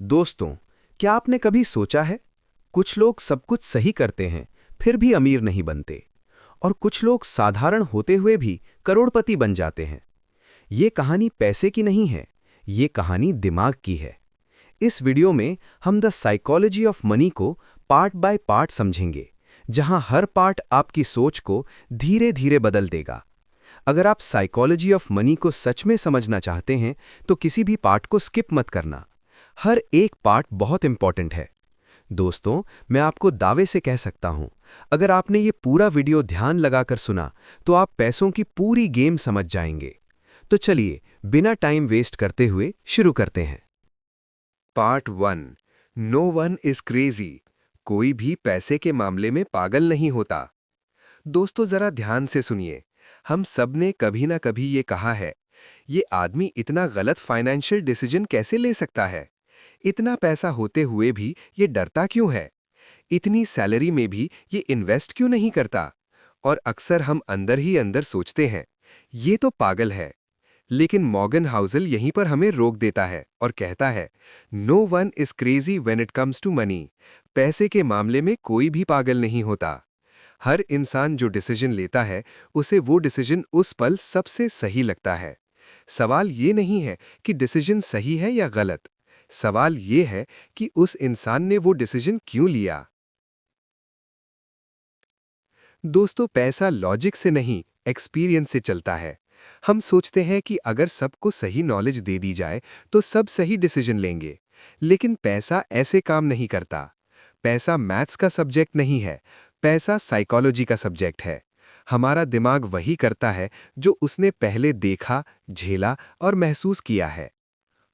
दोस्तों, क्या आपने कभी सोचा है, कुछ लोग सब कुछ सही करते हैं फिर भी अमीर नहीं बनते, और कुछ लोग साधारण होते हुए भी करोड़पति बन जाते हैं। ये कहानी पैसे की नहीं है, ये कहानी दिमाग की है। इस वीडियो में हम द साइकोलॉजी ऑफ मनी को पार्ट बाय पार्ट समझेंगे, जहां हर पार्ट आपकी सोच को धीरे धीरे बदल देगा। अगर आप साइकोलॉजी ऑफ मनी को सच में समझना चाहते हैं, तो किसी भी पार्ट को स्किप मत करना। हर एक पार्ट बहुत इंपॉर्टेंट है। दोस्तों, मैं आपको दावे से कह सकता हूं, अगर आपने ये पूरा वीडियो ध्यान लगाकर सुना, तो आप पैसों की पूरी गेम समझ जाएंगे। तो चलिए, बिना टाइम वेस्ट करते हुए शुरू करते हैं। Part 1। No one is crazy. कोई भी पैसे के मामले में पागल नहीं होता। दोस्तों, जरा ध्यान से सुनिए। हम सब ने कभी ना कभी ये कहा है, ये आदमी इतना गलत फाइनेंशियल डिसीजन कैसे ले सकता है? इतना पैसा होते हुए भी ये डरता क्यों है? इतनी सैलरी में भी ये इन्वेस्ट क्यों नहीं करता? और अक्सर हम अंदर ही अंदर सोचते हैं, ये तो पागल है। लेकिन मॉर्गन हाउसल यहीं पर हमें रोक देता है और कहता है, no one is crazy when it comes to money. पैसे के मामले में कोई भी पागल नहीं होता। हर इंसान जो डिसीजन लेता है, उसे वो डिसीजन उस पल सबसे सही लगता है। सवाल ये नहीं है कि डिसीजन सही है या गलत। सवाल ये है कि उस इंसान ने वो डिसीजन क्यों लिया। दोस्तों, पैसा लॉजिक से नहीं, एक्सपीरियंस से चलता है। हम सोचते हैं कि अगर सबको सही नॉलेज दे दी जाए तो सब सही डिसीजन लेंगे। लेकिन पैसा ऐसे काम नहीं करता। पैसा मैथ्स का सब्जेक्ट नहीं है, पैसा साइकोलॉजी का सब्जेक्ट है। हमारा दिमाग वही करता है जो उसने पहले देखा, झेला और महसूस किया है।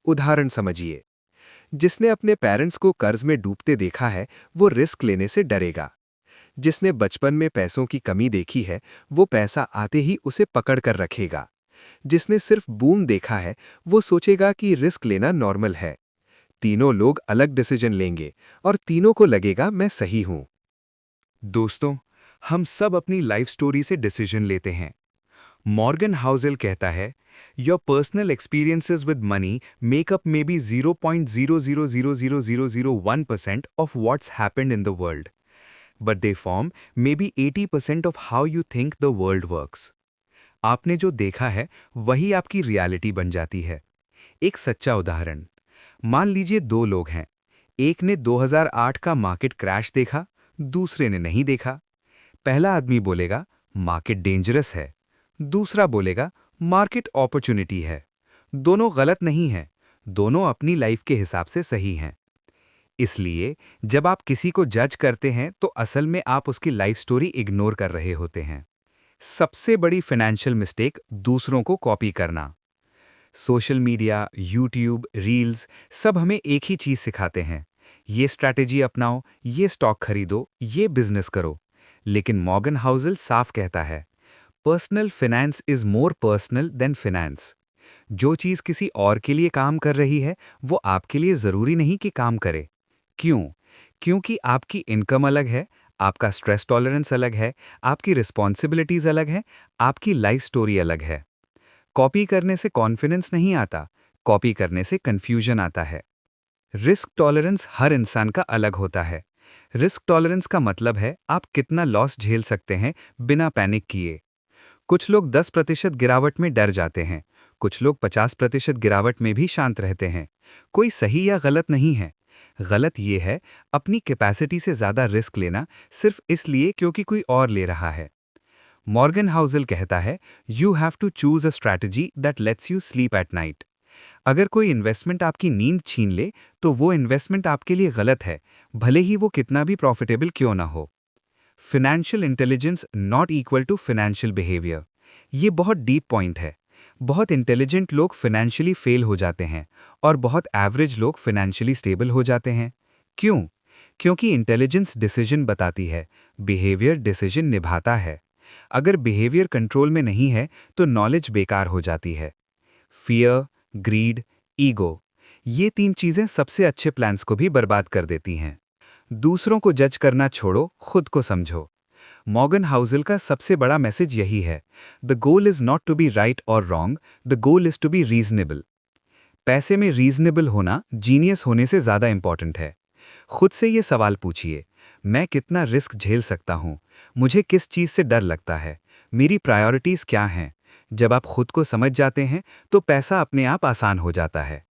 उदाहरण समझिए। जिसने अपने पेरेंट्स को कर्ज में डूबते देखा है, वो रिस्क लेने से डरेगा। जिसने बचपन में पैसों की कमी देखी है, वो पैसा आते ही उसे पकड़ कर रखेगा। जिसने सिर्फ बूम देखा है, वो सोचेगा कि रिस्क लेना नॉर्मल है। तीनों लोग अलग डिसीजन लेंगे और तीनों को लगेगा मैं सही हूं। दोस्तों, हम सब अपनी लाइफ स्टोरी से डिसीजन लेते हैं। मॉर्गन हाउसल कहता है, your personal experiences with money make up may be 0.000001% of what's happened in the world, but they form may be 80% of how you think the world works. आपने जो देखा है वही आपकी रियलिटी बन जाती है। एक सच्चा उदाहरण, मान लीजिए दो लोग हैं। एक ने 2008 का मार्केट क्रैश देखा, दूसरे ने नहीं देखा। पहला आदमी बोलेगा मार्केट डेंजरस है, दूसरा बोलेगा मार्केट अपॉर्चुनिटी है। दोनों गलत नहीं हैं, दोनों अपनी लाइफ के हिसाब से सही हैं। इसलिए जब आप किसी को जज करते हैं तो असल में आप उसकी लाइफ स्टोरी इग्नोर कर रहे होते हैं। सबसे बड़ी फाइनेंशियल मिस्टेक दूसरों को कॉपी करना। सोशल मीडिया, यूट्यूब, रील्स सब हमें एक ही चीज सिखाते हैं, ये स्ट्रैटेजी अपनाओ, ये स्टॉक खरीदो, ये बिजनेस करो। लेकिन मॉर्गन हाउसल साफ कहता है, personal finance is more personal than finance. जो चीज किसी और के लिए काम कर रही है, वो आपके लिए जरूरी नहीं कि काम करे। क्यों? क्योंकि आपकी इनकम अलग है, आपका स्ट्रेस टॉलरेंस अलग है, आपकी रिस्पॉन्सिबिलिटीज अलग है, आपकी लाइफ स्टोरी अलग है। कॉपी करने से कॉन्फिडेंस नहीं आता, कॉपी करने से कंफ्यूजन आता है। रिस्क टॉलरेंस हर इंसान का अलग होता है। रिस्क टॉलरेंस का मतलब है आप कितना लॉस झेल सकते हैं बिना पैनिक किए। कुछ लोग 10% गिरावट में डर जाते हैं, कुछ लोग 50% गिरावट में भी शांत रहते हैं। कोई सही या गलत नहीं है। गलत ये है अपनी कैपेसिटी से ज़्यादा रिस्क लेना सिर्फ इसलिए क्योंकि कोई और ले रहा है। मॉर्गन हाउसल कहता है, you have to choose a strategy that lets you sleep at night. अगर कोई इन्वेस्टमेंट आपकी नींद छीन ले, तो वो इन्वेस्टमेंट आपके लिए गलत है, भले ही वो कितना भी प्रॉफिटेबल क्यों ना हो। Financial intelligence not equal to financial behaviour. ये बहुत डीप पॉइंट है। बहुत इंटेलिजेंट लोग फाइनेंशियली फेल हो जाते हैं और बहुत एवरेज लोग फाइनेंशियली स्टेबल हो जाते हैं। क्यों? क्योंकि इंटेलिजेंस डिसीजन बताती है, बिहेवियर डिसीजन निभाता है। अगर बिहेवियर कंट्रोल में नहीं है तो नॉलेज बेकार हो जाती है। फियर, ग्रीड, ईगो, ये तीन चीजें सबसे अच्छे प्लान्स को भी बर्बाद कर देती हैं। दूसरों को जज करना छोड़ो, खुद को समझो। मॉर्गन हाउसल का सबसे बड़ा मैसेज यही है, the goal is not to be right और wrong, the goal is to be reasonable. पैसे में रीजनेबल होना जीनियस होने से ज़्यादा इम्पॉर्टेंट है। खुद से ये सवाल पूछिए, मैं कितना रिस्क झेल सकता हूँ? मुझे किस चीज़ से डर लगता है? मेरी प्रायोरिटीज़ क्या हैं? जब आप खुद को समझ जाते हैं तो पैसा अपने आप आसान हो जाता है।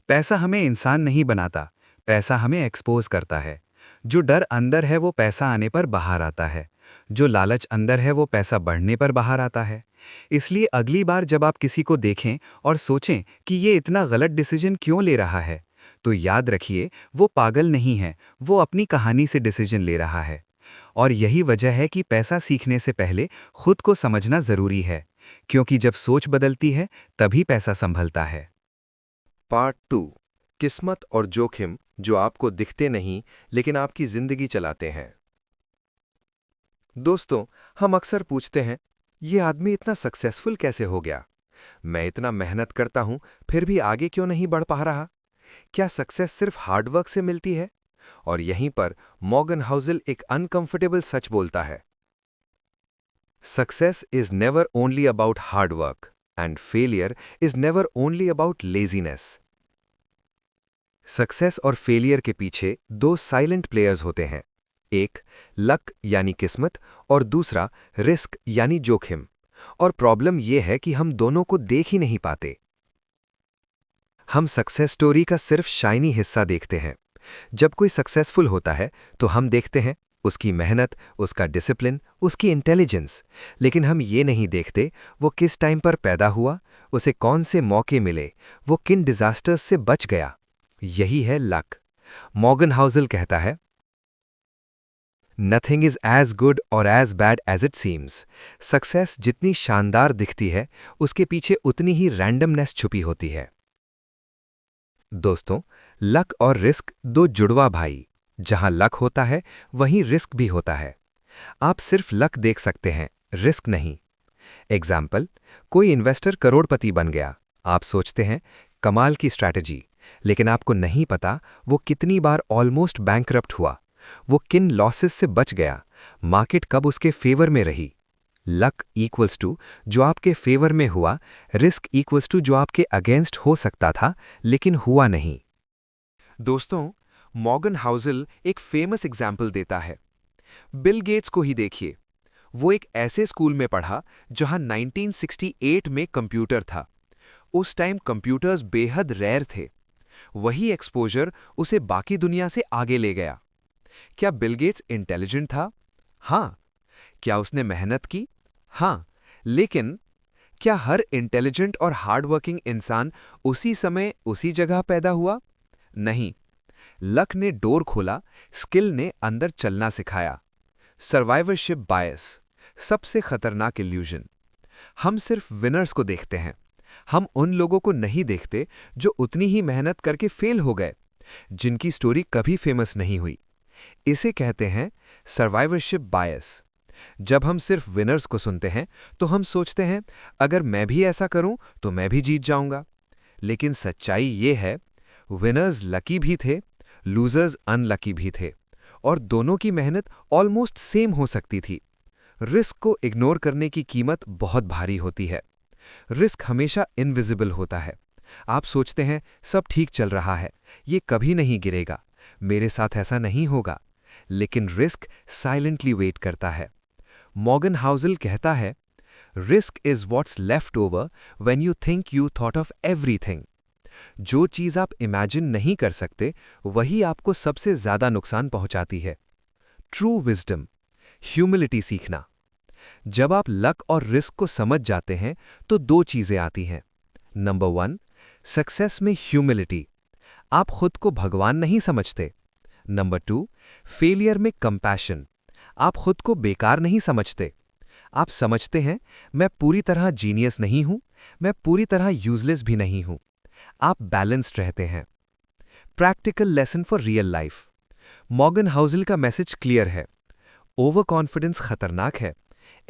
पैसा हमें इंसान नहीं बनाता, पैसा हमें एक्सपोज करता है। जो डर अंदर है वो पैसा आने पर बाहर आता है। जो लालच अंदर है वो पैसा बढ़ने पर बाहर आता है। इसलिए अगली बार जब आप किसी को देखें और सोचें कि ये इतना गलत डिसीजन क्यों ले रहा है, तो याद रखिए वो पागल नहीं है, वो अपनी कहानी से डिसीजन ले रहा है। और यही वजह है कि पैसा सीखने से पहले खुद को समझना ज़रूरी है, क्योंकि जब सोच बदलती है तभी पैसा संभलता है। पार्ट 2, किस्मत और जोखिम जो आपको दिखते नहीं लेकिन आपकी जिंदगी चलाते हैं। दोस्तों, हम अक्सर पूछते हैं, ये आदमी इतना सक्सेसफुल कैसे हो गया? मैं इतना मेहनत करता हूं फिर भी आगे क्यों नहीं बढ़ पा रहा? क्या सक्सेस सिर्फ हार्डवर्क से मिलती है? और यहीं पर मॉर्गन हाउसल एक अनकंफर्टेबल सच बोलता है। Success is never only about hard work and failure is never only about laziness. Success और फेलियर के पीछे दो साइलेंट प्लेयर्स होते हैं, एक लक यानी किस्मत और दूसरा रिस्क यानी जोखिम। और प्रॉब्लम यह है कि हम दोनों को देख ही नहीं पाते। हम सक्सेस स्टोरी का सिर्फ शाइनी हिस्सा देखते हैं। जब कोई सक्सेसफुल होता है तो हम देखते हैं उसकी मेहनत, उसका डिसिप्लिन, उसकी इंटेलिजेंस, लेकिन हम ये नहीं देखते वो किस टाइम पर पैदा हुआ, उसे कौन से मौके मिले, वो किन डिजास्टर्स से बच गया। यही है लक। मॉर्गन हाउसल कहता है, nothing is as good or as bad as it seems. Success जितनी शानदार दिखती है उसके पीछे उतनी ही रैंडमनेस छुपी होती है। दोस्तों, लक और रिस्क दो जुड़वा भाई। जहां लक होता है वहीं रिस्क भी होता है। आप सिर्फ लक देख सकते हैं, रिस्क नहीं। एग्जाम्पल, कोई इन्वेस्टर करोड़पति बन गया। आप सोचते हैं कमाल की स्ट्रैटेजी, लेकिन आपको नहीं पता वो कितनी बार ऑलमोस्ट बैंकरप्ट हुआ, वो किन लॉसेस से बच गया, मार्केट कब उसके फेवर में रही। लक इक्वल्स टू जो आपके फेवर में हुआ, रिस्क इक्वल्स टू जो आपके अगेंस्ट हो सकता था लेकिन हुआ नहीं। दोस्तों, मॉर्गन हाउसल एक फेमस एग्जाम्पल देता है। बिल गेट्स को ही देखिए। वो एक ऐसे स्कूल में पढ़ा जहां 1968 में कंप्यूटर था। उस टाइम कंप्यूटर्स बेहद रेयर थे। वही एक्सपोजर उसे बाकी दुनिया से आगे ले गया। क्या बिल गेट्स इंटेलिजेंट था? हाँ। क्या उसने मेहनत की? हाँ। लेकिन क्या हर इंटेलिजेंट और हार्डवर्किंग इंसान उसी समय उसी जगह पैदा हुआ? नहीं। लक ने डोर खोला, स्किल ने अंदर चलना सिखाया। सर्वाइवरशिप बायस, सबसे खतरनाक इल्यूजन। हम सिर्फ विनर्स को देखते हैं। हम उन लोगों को नहीं देखते जो उतनी ही मेहनत करके फेल हो गए, जिनकी स्टोरी कभी फेमस नहीं हुई। इसे कहते हैं सर्वाइवरशिप बायस। जब हम सिर्फ विनर्स को सुनते हैं तो हम सोचते हैं अगर मैं भी ऐसा करूं तो मैं भी जीत जाऊंगा। लेकिन सच्चाई ये है, विनर्स लकी भी थे, लूजर्स अनलकी भी थे, और दोनों की मेहनत ऑलमोस्ट सेम हो सकती थी। रिस्क को इग्नोर करने की कीमत बहुत भारी होती है। रिस्क हमेशा इनविजिबल होता है। आप सोचते हैं सब ठीक चल रहा है, ये कभी नहीं गिरेगा, मेरे साथ ऐसा नहीं होगा। लेकिन रिस्क साइलेंटली वेट करता है। मॉर्गन हाउसल कहता है, risk is what's left over when you think you thought of everything. जो चीज आप इमेजिन नहीं कर सकते वही आपको सबसे ज्यादा नुकसान पहुंचाती है। ट्रू विजडम, ह्यूमिलिटी सीखना। जब आप लक और रिस्क को समझ जाते हैं तो दो चीजें आती हैं। नंबर 1, सक्सेस में ह्यूमिलिटी, आप खुद को भगवान नहीं समझते। नंबर 2, फेलियर में कंपैशन, आप खुद को बेकार नहीं समझते। आप समझते हैं मैं पूरी तरह जीनियस नहीं हूं, मैं पूरी तरह यूजलेस भी नहीं हूं। आप बैलेंस्ड रहते हैं। Practical lesson for real life. Morgan Housel का मैसेज क्लियर है। ओवर कॉन्फिडेंस खतरनाक है,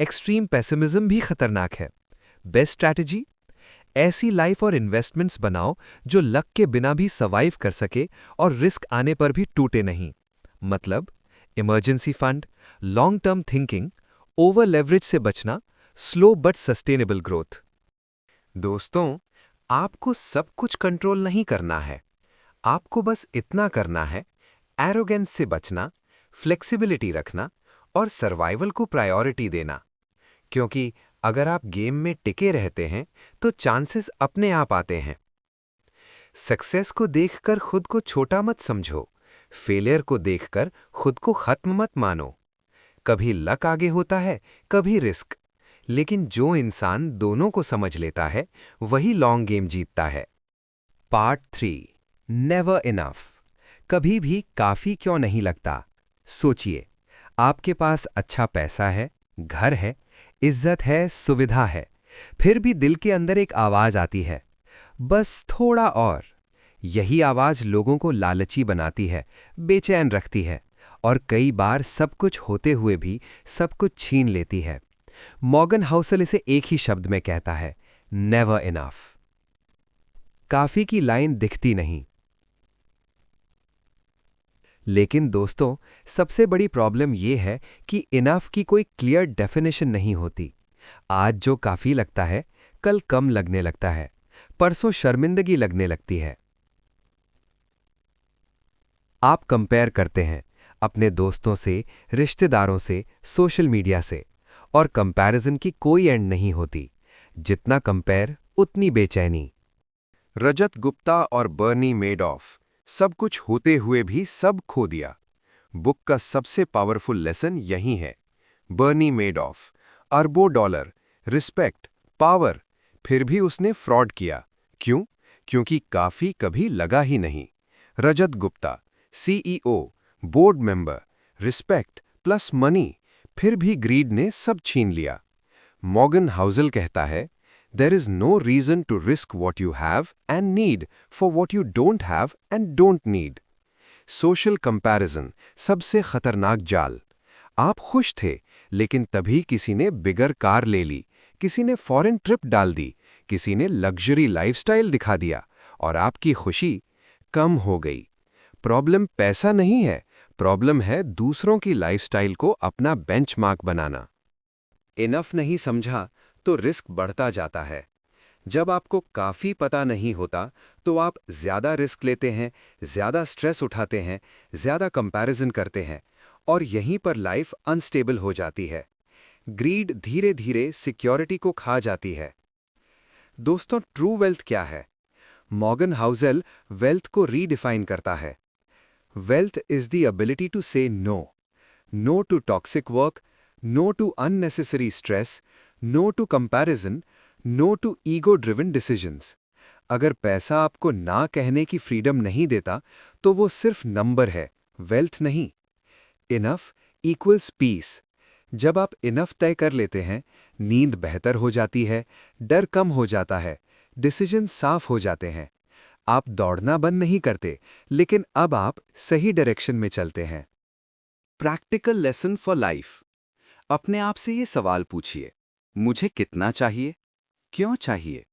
एक्सट्रीम पेसिमिज्म भी खतरनाक है। बेस्ट स्ट्रैटेजी, ऐसी लाइफ और इन्वेस्टमेंट्स बनाओ जो लक के बिना भी सर्वाइव कर सके और रिस्क आने पर भी टूटे नहीं। मतलब emergency fund, long term thinking, over leverage से बचना, स्लो बट सस्टेनेबल ग्रोथ। दोस्तों, आपको सब कुछ कंट्रोल नहीं करना है। आपको बस इतना करना है, एरोगेंस से बचना, फ्लेक्सिबिलिटी रखना और सर्वाइवल को प्रायोरिटी देना। क्योंकि अगर आप गेम में टिके रहते हैं तो चांसेस अपने आप आते हैं। सक्सेस को देखकर खुद को छोटा मत समझो, फेलियर को देखकर खुद को खत्म मत मानो। कभी लक आगे होता है, कभी रिस्क, लेकिन जो इंसान दोनों को समझ लेता है वही लॉन्ग गेम जीतता है। Part 3 never enough. कभी भी काफ़ी क्यों नहीं लगता? सोचिए, आपके पास अच्छा पैसा है, घर है, इज्जत है, सुविधा है, फिर भी दिल के अंदर एक आवाज़ आती है, बस थोड़ा और। यही आवाज़ लोगों को लालची बनाती है, बेचैन रखती है और कई बार सब कुछ होते हुए भी सब कुछ छीन लेती है। मॉर्गन हाउसल इसे एक ही शब्द में कहता है, नेवर इनफ। काफ़ी की लाइन दिखती नहीं। लेकिन दोस्तों, सबसे बड़ी प्रॉब्लम यह है कि इनफ की कोई क्लियर डेफिनेशन नहीं होती। आज जो काफ़ी लगता है, कल कम लगने लगता है, परसों शर्मिंदगी लगने लगती है। आप कंपेयर करते हैं अपने दोस्तों से, रिश्तेदारों से, सोशल मीडिया से, और कंपैरिजन की कोई एंड नहीं होती। जितना कंपेयर उतनी बेचैनी। रजत गुप्ता और बर्नी मेडॉफ, सब कुछ होते हुए भी सब खो दिया। बुक का सबसे पावरफुल लेसन यही है। बर्नी मेडॉफ, अरबों डॉलर, रिस्पेक्ट, पावर, फिर भी उसने फ्रॉड किया। क्यों? क्योंकि काफी कभी लगा ही नहीं। Rajat Gupta, CEO, board member, respect plus money, फिर भी ग्रीड ने सब छीन लिया। मॉर्गन हाउसल कहता है, There is no reason to risk what you have and need for what you don't have and don't need. Social comparison सबसे खतरनाक जाल। आप खुश थे, लेकिन तभी किसी ने बिगर कार ले ली, किसी ने फॉरेन ट्रिप डाल दी, किसी ने लग्जरी लाइफस्टाइल दिखा दिया, और आपकी खुशी कम हो गई। प्रॉब्लम पैसा नहीं है, प्रॉब्लम है दूसरों की लाइफस्टाइल को अपना बेंचमार्क बनाना। इनफ नहीं समझा तो रिस्क बढ़ता जाता है। जब आपको काफ़ी पता नहीं होता तो आप ज़्यादा रिस्क लेते हैं, ज़्यादा स्ट्रेस उठाते हैं, ज़्यादा कंपैरिजन करते हैं, और यहीं पर लाइफ अनस्टेबल हो जाती है। ग्रीड धीरे धीरे सिक्योरिटी को खा जाती है। दोस्तों, ट्रू वेल्थ क्या है? मॉर्गन हाउसल वेल्थ को रीडिफाइन करता है। Wealth is the ability to say no. No to toxic work, no to unnecessary stress, no to comparison, no to ego driven decisions. अगर पैसा आपको ना कहने की फ्रीडम नहीं देता तो वो सिर्फ नंबर है, वेल्थ नहीं। Enough equals peace. जब आप इनफ तय कर लेते हैं, नींद बेहतर हो जाती है, डर कम हो जाता है, डिसीजन साफ हो जाते हैं। आप दौड़ना बंद नहीं करते, लेकिन अब आप सही डायरेक्शन में चलते हैं। Practical lesson for life. अपने आप से ये सवाल पूछिए, मुझे कितना चाहिए, क्यों चाहिए,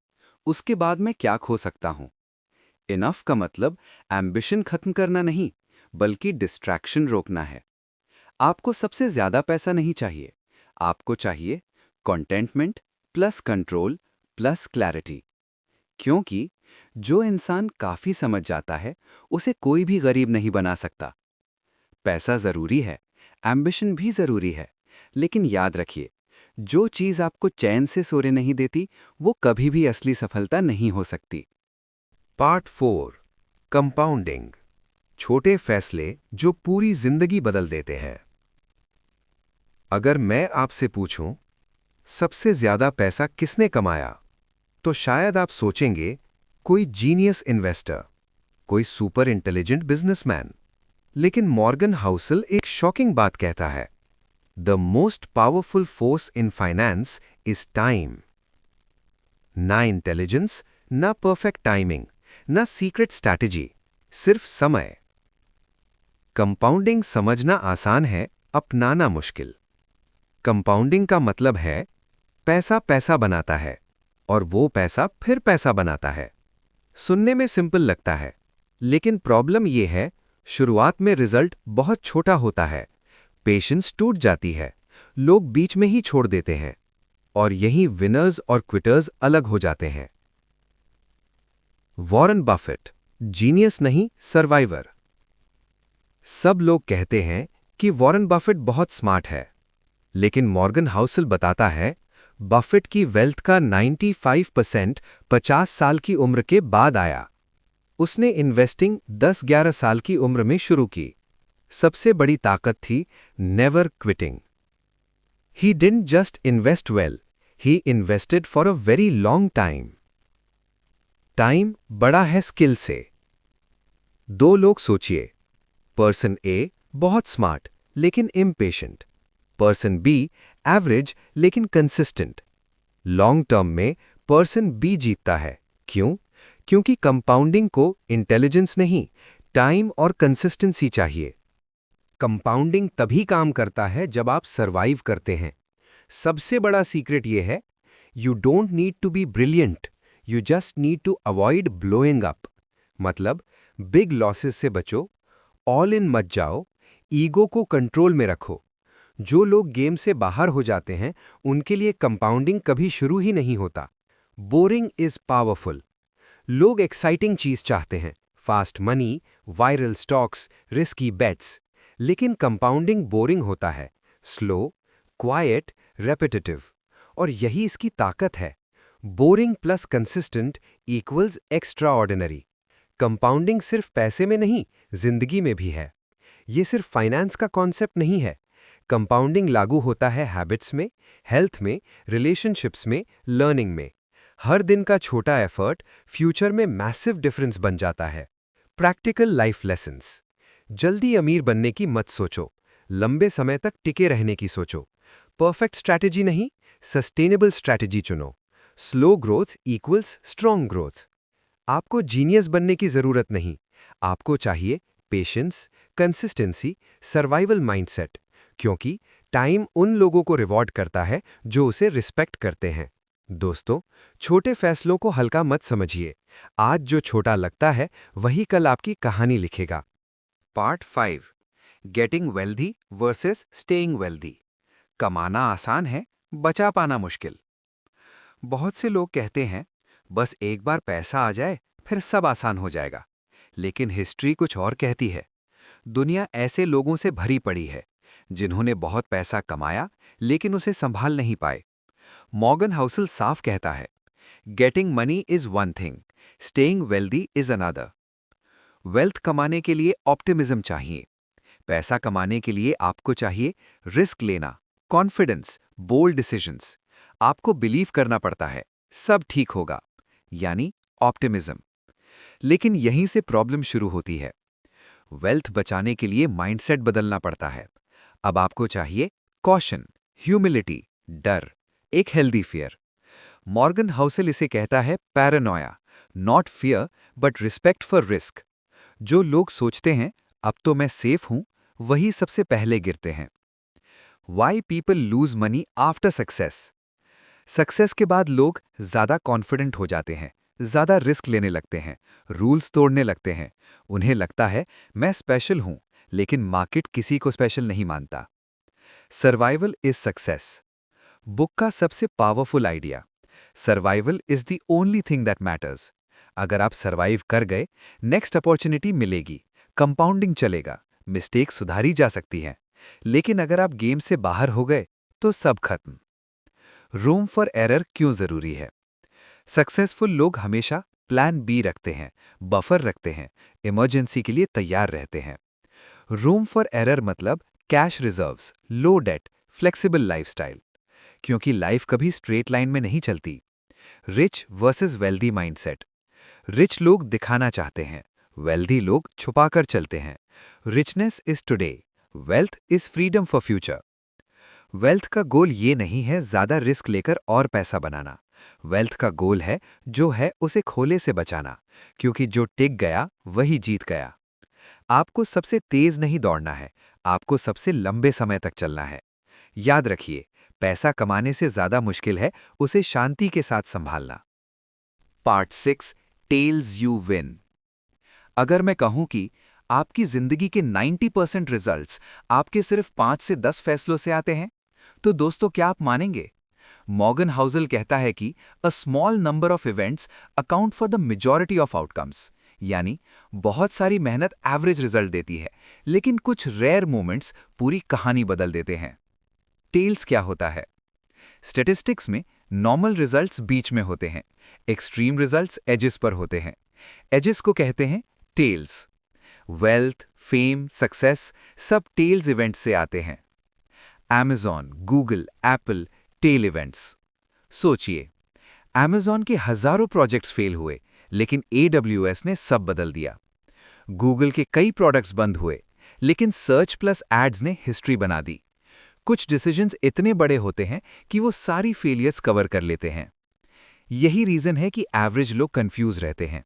उसके बाद मैं क्या खो सकता हूं? इनफ का मतलब एम्बिशन खत्म करना नहीं, बल्कि डिस्ट्रैक्शन रोकना है। आपको सबसे ज्यादा पैसा नहीं चाहिए, आपको चाहिए contentment plus control plus clarity. क्योंकि जो इंसान काफी समझ जाता है, उसे कोई भी गरीब नहीं बना सकता। पैसा जरूरी है, एम्बिशन भी जरूरी है, लेकिन याद रखिए, जो चीज आपको चैन से सोने नहीं देती, वो कभी भी असली सफलता नहीं हो सकती। पार्ट 4 कंपाउंडिंग, छोटे फैसले जो पूरी जिंदगी बदल देते हैं। अगर मैं आपसे पूछूं, सबसे ज्यादा पैसा किसने कमाया, तो शायद आप सोचेंगे कोई जीनियस इन्वेस्टर, कोई सुपर इंटेलिजेंट बिजनेसमैन। लेकिन मॉर्गन हाउसल एक शॉकिंग बात कहता है, the most powerful force in finance is time. ना इंटेलिजेंस, ना परफेक्ट टाइमिंग, ना सीक्रेट स्ट्रैटेजी, सिर्फ समय। कंपाउंडिंग समझना आसान है, अपनाना मुश्किल। कंपाउंडिंग का मतलब है पैसा पैसा बनाता है और वो पैसा फिर पैसा बनाता है। सुनने में सिंपल लगता है, लेकिन प्रॉब्लम यह है, शुरुआत में रिजल्ट बहुत छोटा होता है, पेशेंस टूट जाती है, लोग बीच में ही छोड़ देते हैं, और यही विनर्स और क्विटर्स अलग हो जाते हैं। वॉरेन बफेट, जीनियस नहीं सर्वाइवर। सब लोग कहते हैं कि वॉरेन बफेट बहुत स्मार्ट है, लेकिन मॉर्गन हाउसल बताता है बफेट की वेल्थ का 95% 50 साल की उम्र के बाद आया। उसने इन्वेस्टिंग 10-11 साल की उम्र में शुरू की। सबसे बड़ी ताकत थी never quitting. He didn't just invest well, he invested for a very long time. Time बड़ा है स्किल से। दो लोग सोचिए, पर्सन ए बहुत स्मार्ट लेकिन इम्पेशेंट, पर्सन बी एवरेज लेकिन कंसिस्टेंट। लॉन्ग टर्म में पर्सन बी जीतता है। क्यों? क्योंकि कंपाउंडिंग को इंटेलिजेंस नहीं, टाइम और कंसिस्टेंसी चाहिए। कंपाउंडिंग तभी काम करता है जब आप सरवाइव करते हैं। सबसे बड़ा सीक्रेट ये है, you don't need to be brilliant, you just need to avoid blowing up. मतलब बिग लॉसेस से बचो, ऑल इन मत जाओ, ईगो को कंट्रोल में रखो। जो लोग गेम से बाहर हो जाते हैं उनके लिए कंपाउंडिंग कभी शुरू ही नहीं होता। Boring is powerful. लोग एक्साइटिंग चीज चाहते हैं, fast money, viral stocks, risky bets, लेकिन कंपाउंडिंग बोरिंग होता है, स्लो, क्वाइट, रेपिटेटिव। और यही इसकी ताकत है। Boring plus consistent equals extra ordinary. Compounding सिर्फ पैसे में नहीं, जिंदगी में भी है। ये सिर्फ फाइनेंस का कॉन्सेप्ट नहीं है। कंपाउंडिंग लागू होता है हैबिट्स में, हेल्थ में, रिलेशनशिप्स में, लर्निंग में। हर दिन का छोटा एफर्ट फ्यूचर में मैसिव डिफरेंस बन जाता है। Practical life lessons. जल्दी अमीर बनने की मत सोचो, लंबे समय तक टिके रहने की सोचो। परफेक्ट स्ट्रैटेजी नहीं, सस्टेनेबल स्ट्रैटेजी चुनो। Slow growth equals strong growth. आपको जीनियस बनने की जरूरत नहीं, आपको चाहिए पेशेंस, कंसिस्टेंसी, सर्वाइवल माइंडसेट। क्योंकि टाइम उन लोगों को रिवॉर्ड करता है जो उसे रिस्पेक्ट करते हैं। दोस्तों, छोटे फैसलों को हल्का मत समझिए। आज जो छोटा लगता है वही कल आपकी कहानी लिखेगा। Part 5, getting wealthy versus staying wealthy. कमाना आसान है, बचा पाना मुश्किल। बहुत से लोग कहते हैं बस एक बार पैसा आ जाए फिर सब आसान हो जाएगा। लेकिन हिस्ट्री कुछ और कहती है। दुनिया ऐसे लोगों से भरी पड़ी है जिन्होंने बहुत पैसा कमाया लेकिन उसे संभाल नहीं पाए। मॉर्गन हाउसल साफ कहता है, getting money is one thing, staying wealthy is another. Wealth कमाने के लिए ऑप्टिमिज्म चाहिए। पैसा कमाने के लिए आपको चाहिए रिस्क लेना, कॉन्फिडेंस, बोल्ड डिसीजंस। आपको बिलीव करना पड़ता है सब ठीक होगा, यानी ऑप्टिमिज्म। लेकिन यहीं से प्रॉब्लम शुरू होती है। वेल्थ बचाने के लिए माइंडसेट बदलना पड़ता है। अब आपको चाहिए कॉशन, ह्यूमिलिटी, डर, एक हेल्दी फियर। मॉर्गन हाउसल इसे कहता है Paranoia, not fear but respect for risk. जो लोग सोचते हैं अब तो मैं सेफ हूं, वही सबसे पहले गिरते हैं। Why people lose money after success. Success के बाद लोग ज्यादा कॉन्फिडेंट हो जाते हैं, ज्यादा रिस्क लेने लगते हैं, रूल्स तोड़ने लगते हैं। उन्हें लगता है मैं स्पेशल हूं, लेकिन मार्केट किसी को स्पेशल नहीं मानता। सर्वाइवल इज सक्सेस बुक का सबसे powerful idea. Survival is the only thing that matters. अगर आप सर्वाइव कर गए, नेक्स्ट अपॉर्चुनिटी मिलेगी, कंपाउंडिंग चलेगा, मिस्टेक सुधारी जा सकती हैं। लेकिन अगर आप गेम से बाहर हो गए तो सब खत्म। रूम फॉर एरर क्यों जरूरी है? सक्सेसफुल लोग हमेशा प्लान बी रखते हैं, बफर रखते हैं, इमरजेंसी के लिए तैयार रहते हैं। रूम फॉर एरर मतलब कैश रिजर्व्स, लो डेट, फ्लेक्सिबल लाइफस्टाइल। क्योंकि लाइफ कभी स्ट्रेट लाइन में नहीं चलती। Rich versus wealthy mindset. Rich लोग दिखाना चाहते हैं, वेल्दी लोग छुपाकर चलते हैं। Richness is today, wealth is freedom for future. Wealth का गोल ये नहीं है ज्यादा रिस्क लेकर और पैसा बनाना। वेल्थ का गोल है जो है उसे खोले से बचाना, क्योंकि जो टिक गया वही जीत गया। आपको सबसे तेज नहीं दौड़ना है, आपको सबसे लंबे समय तक चलना है। याद रखिए, पैसा कमाने से ज्यादा मुश्किल है उसे शांति के साथ संभालना। Part 6, tells you win. अगर मैं कहूं कि आपकी जिंदगी के 90% रिजल्ट्स आपके सिर्फ 5 से 10 फैसलों से आते हैं, तो दोस्तों क्या आप मानेंगे? मॉर्गन हाउसल कहता है कि a small number of events account for the majority of outcomes, यानी बहुत सारी मेहनत एवरेज रिजल्ट देती है, लेकिन कुछ रेयर मोमेंट्स पूरी कहानी बदल देते हैं। टेल्स क्या होता है? स्टैटिस्टिक्स में नॉर्मल रिजल्ट्स बीच में होते हैं, एक्सट्रीम रिजल्ट्स एजेस पर होते हैं। एजेस को कहते हैं टेल्स। वेल्थ, फेम, सक्सेस सब टेल्स इवेंट्स से आते हैं। Amazon, Google, Apple, tail events. सोचिए, Amazon के हजारों प्रोजेक्ट्स फेल हुए, लेकिन AWS ने सब बदल दिया। गूगल के कई प्रोडक्ट्स बंद हुए, लेकिन सर्च प्लस एड्स ने हिस्ट्री बना दी। कुछ डिसीजंस इतने बड़े होते हैं कि वो सारी फेलियर्स कवर कर लेते हैं। यही रीजन है कि एवरेज लोग कंफ्यूज रहते हैं।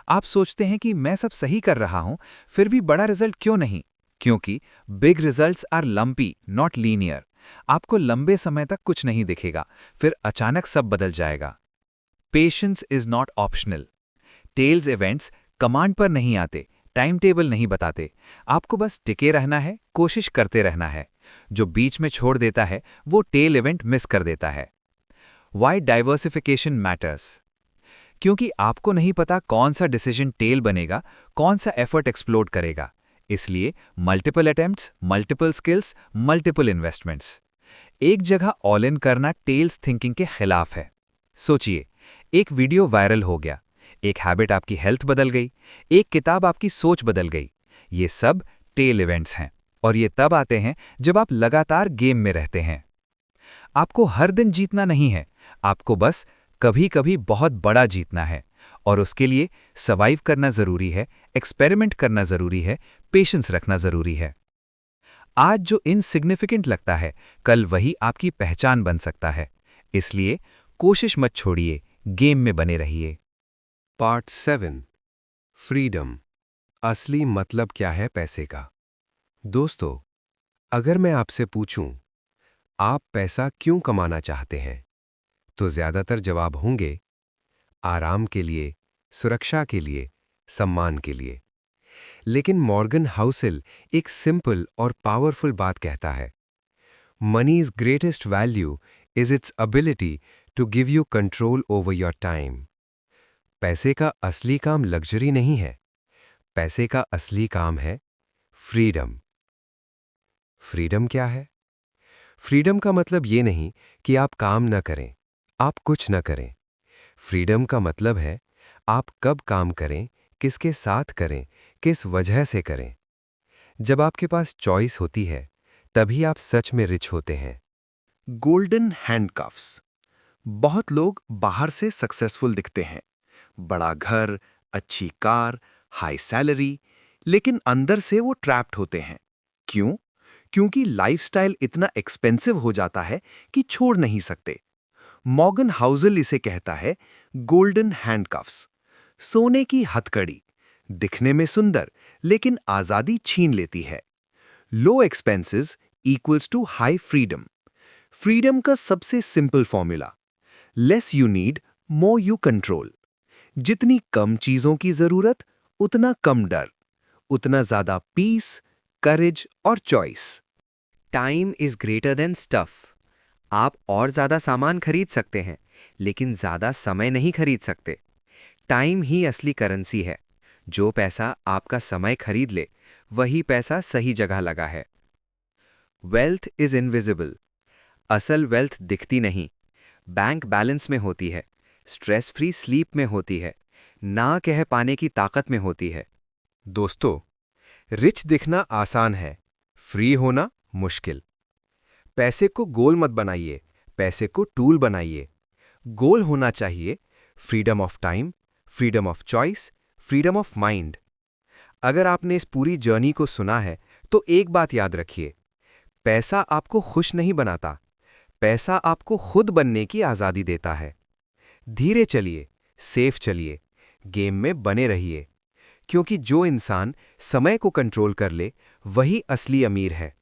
आप सोचते हैं कि मैं सब सही कर रहा हूं, फिर भी बड़ा रिजल्ट क्यों नहीं? क्योंकि big results are lumpy, not linear. आपको लंबे समय तक कुछ नहीं दिखेगा, फिर अचानक सब बदल जाएगा। Patience is not optional. Tails events command पर नहीं आते, टाइम टेबल नहीं बताते। आपको बस टिके रहना है, कोशिश करते रहना है। जो बीच में छोड़ देता है, वो टेल इवेंट मिस कर देता है। Why diversification matters? क्योंकि आपको नहीं पता कौन सा डिसीजन टेल बनेगा, कौन सा एफर्ट एक्सप्लोड करेगा। इसलिए multiple attempts, multiple skills, multiple investments. एक जगह ऑल इन करना टेल्स थिंकिंग के खिलाफ है। सोचिए, एक वीडियो वायरल हो गया, एक हैबिट आपकी हेल्थ बदल गई, एक किताब आपकी सोच बदल गई। ये सब टेल इवेंट्स हैं, और ये तब आते हैं जब आप लगातार गेम में रहते हैं। आपको हर दिन जीतना नहीं है, आपको बस कभी-कभी बहुत बड़ा जीतना है, और उसके लिए सर्वाइव करना जरूरी है, एक्सपेरिमेंट करना जरूरी है, पेशेंस रखना जरूरी है। आज जो इनसिग्निफिकेंट लगता है, कल वही आपकी पहचान बन सकता है। इसलिए कोशिश मत छोड़िए, गेम में बने रहिए। Part 7 freedom. असली मतलब क्या है पैसे का? दोस्तों, अगर मैं आपसे पूछूं, आप पैसा क्यों कमाना चाहते हैं, तो ज्यादातर जवाब होंगे आराम के लिए, सुरक्षा के लिए, सम्मान के लिए। लेकिन मॉर्गन हाउसल एक सिंपल और पावरफुल बात कहता है, money's greatest value is its ability to give you control over your time. पैसे का असली काम लग्जरी नहीं है, पैसे का असली काम है फ्रीडम। फ्रीडम क्या है? फ्रीडम का मतलब ये नहीं कि आप काम न करें, आप कुछ न करें। फ्रीडम का मतलब है आप कब काम करें, किसके साथ करें, किस वजह से करें। जब आपके पास चॉइस होती है, तभी आप सच में रिच होते हैं। Golden handcuffs. बहुत लोग बाहर से सक्सेसफुल दिखते हैं, बड़ा घर, अच्छी कार, हाई सैलरी, लेकिन अंदर से वो ट्रैप्ड होते हैं। क्यों? क्योंकि लाइफस्टाइल इतना एक्सपेंसिव हो जाता है कि छोड़ नहीं सकते। मॉर्गन हाउसल इसे कहता है गोल्डन हैंडकफ्स। सोने की हथकड़ी, दिखने में सुंदर, लेकिन आजादी छीन लेती है। Low expenses equals to high freedom. Freedom का सबसे simple formula, less you need, more you control. जितनी कम चीजों की जरूरत, उतना कम डर, उतना ज्यादा पीस, करेज और choice. Time is greater than stuff. आप और ज्यादा सामान खरीद सकते हैं, लेकिन ज्यादा समय नहीं खरीद सकते। टाइम ही असली करेंसी है। जो पैसा आपका समय खरीद ले, वही पैसा सही जगह लगा है। Wealth is invisible. असल वेल्थ दिखती नहीं, बैंक बैलेंस में होती है, स्ट्रेस फ्री स्लीप में होती है, ना कह पाने की ताकत में होती है। दोस्तों, रिच दिखना आसान है, फ्री होना मुश्किल। पैसे को गोल मत बनाइए, पैसे को टूल बनाइए। गोल होना चाहिए freedom of time, freedom of choice, freedom of mind. अगर आपने इस पूरी जर्नी को सुना है, तो एक बात याद रखिए, पैसा आपको खुश नहीं बनाता, पैसा आपको खुद बनने की आज़ादी देता है। धीरे चलिए, सेफ चलिए, गेम में बने रहिए, क्योंकि जो इंसान समय को कंट्रोल कर ले, वही असली अमीर है।